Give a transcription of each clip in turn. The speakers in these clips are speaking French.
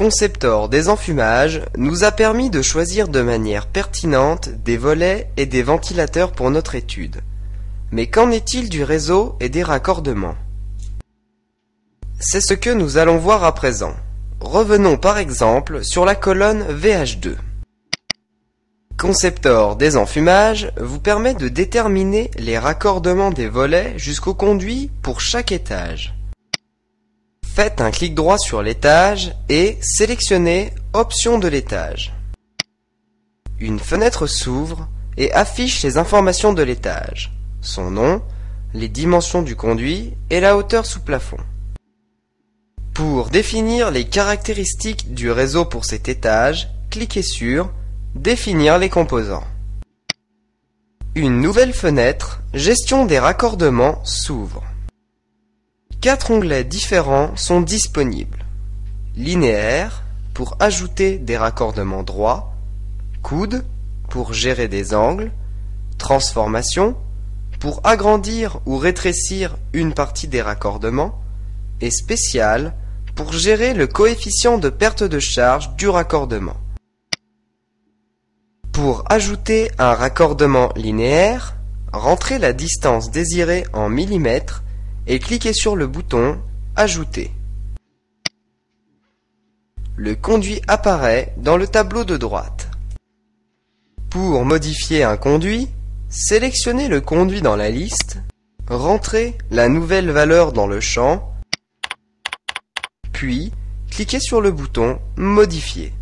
Conceptor des enfumages nous a permis de choisir de manière pertinente des volets et des ventilateurs pour notre étude. Mais qu'en est-il du réseau et des raccordements? C'est ce que nous allons voir à présent. Revenons par exemple sur la colonne VH2. Conceptor des enfumages vous permet de déterminer les raccordements des volets jusqu'au conduit pour chaque étage. Faites un clic droit sur l'étage et sélectionnez Options de l'étage. Une fenêtre s'ouvre et affiche les informations de l'étage, son nom, les dimensions du conduit et la hauteur sous plafond. Pour définir les caractéristiques du réseau pour cet étage, cliquez sur Définir les composants. Une nouvelle fenêtre, Gestion des raccordements, s'ouvre. 4 onglets différents sont disponibles. Linéaire, pour ajouter des raccordements droits. Coude, pour gérer des angles. Transformation, pour agrandir ou rétrécir une partie des raccordements. Et spécial, pour gérer le coefficient de perte de charge du raccordement. Pour ajouter un raccordement linéaire, rentrez la distance désirée en millimètres et cliquez sur le bouton Ajouter. Le conduit apparaît dans le tableau de droite. Pour modifier un conduit, sélectionnez le conduit dans la liste, rentrez la nouvelle valeur dans le champ, puis cliquez sur le bouton Modifier.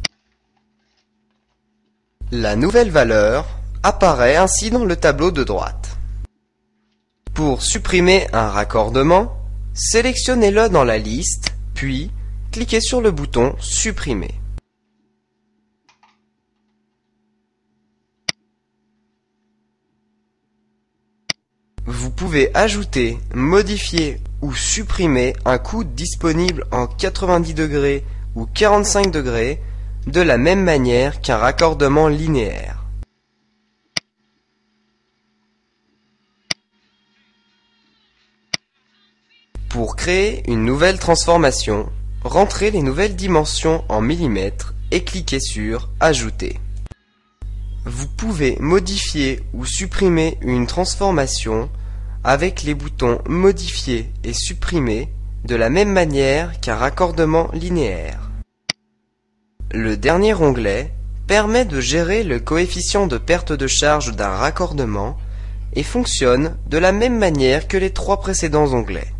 La nouvelle valeur apparaît ainsi dans le tableau de droite. Pour supprimer un raccordement, sélectionnez-le dans la liste, puis cliquez sur le bouton Supprimer. Vous pouvez ajouter, modifier ou supprimer un coude disponible en 90 degrés ou 45 degrés de la même manière qu'un raccordement linéaire. Pour créer une nouvelle transformation, rentrez les nouvelles dimensions en millimètres et cliquez sur Ajouter. Vous pouvez modifier ou supprimer une transformation avec les boutons Modifier et Supprimer de la même manière qu'un raccordement linéaire. Le dernier onglet permet de gérer le coefficient de perte de charge d'un raccordement et fonctionne de la même manière que les 3 précédents onglets.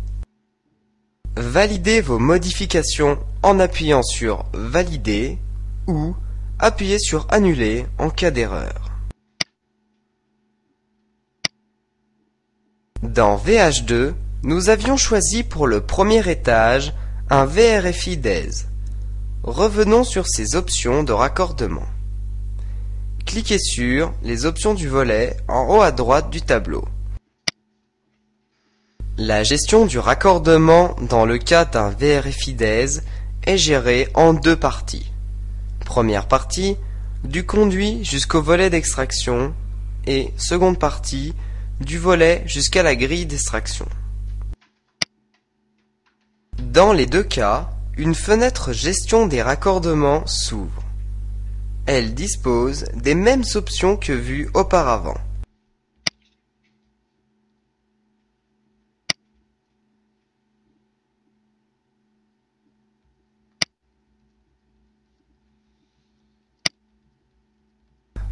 Validez vos modifications en appuyant sur Valider ou appuyez sur Annuler en cas d'erreur. Dans VH2, nous avions choisi pour le premier étage un VRFI DES. Revenons sur ces options de raccordement. Cliquez sur les options du volet en haut à droite du tableau. La gestion du raccordement dans le cas d'un VRFI DES est gérée en 2 parties. Première partie, du conduit jusqu'au volet d'extraction et seconde partie, du volet jusqu'à la grille d'extraction. Dans les 2 cas, une fenêtre Gestion des raccordements s'ouvre. Elle dispose des mêmes options que vues auparavant.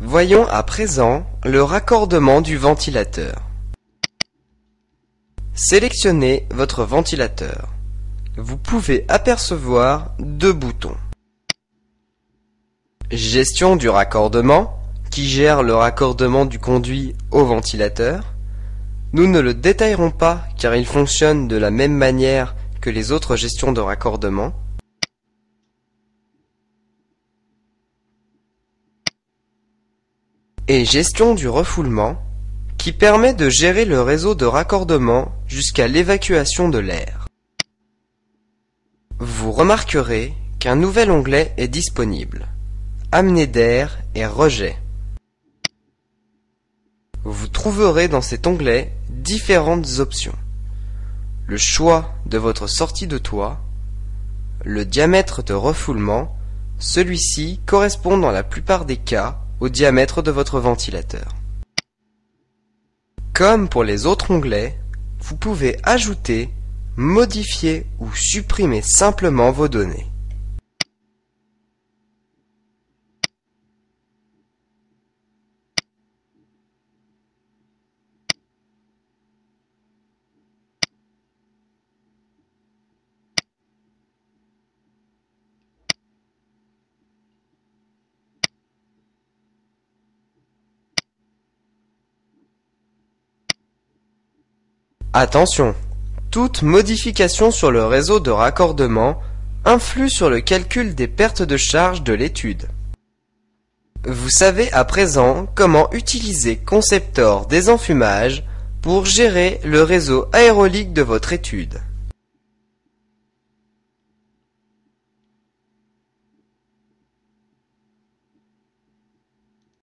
Voyons à présent le raccordement du ventilateur. Sélectionnez votre ventilateur. Vous pouvez apercevoir 2 boutons. Gestion du raccordement, qui gère le raccordement du conduit au ventilateur. Nous ne le détaillerons pas car il fonctionne de la même manière que les autres gestions de raccordement. Et gestion du refoulement, qui permet de gérer le réseau de raccordement jusqu'à l'évacuation de l'air. Vous remarquerez qu'un nouvel onglet est disponible. Amener d'air et rejet. Vous trouverez dans cet onglet différentes options. Le choix de votre sortie de toit, le diamètre de refoulement Celui-ci correspond dans la plupart des cas au diamètre de votre ventilateur. Comme pour les autres onglets, vous pouvez ajouter, modifier ou supprimer simplement vos données. Attention, toute modification sur le réseau de raccordement influe sur le calcul des pertes de charge de l'étude. Vous savez à présent comment utiliser Conceptor Désenfumage pour gérer le réseau aérolique de votre étude.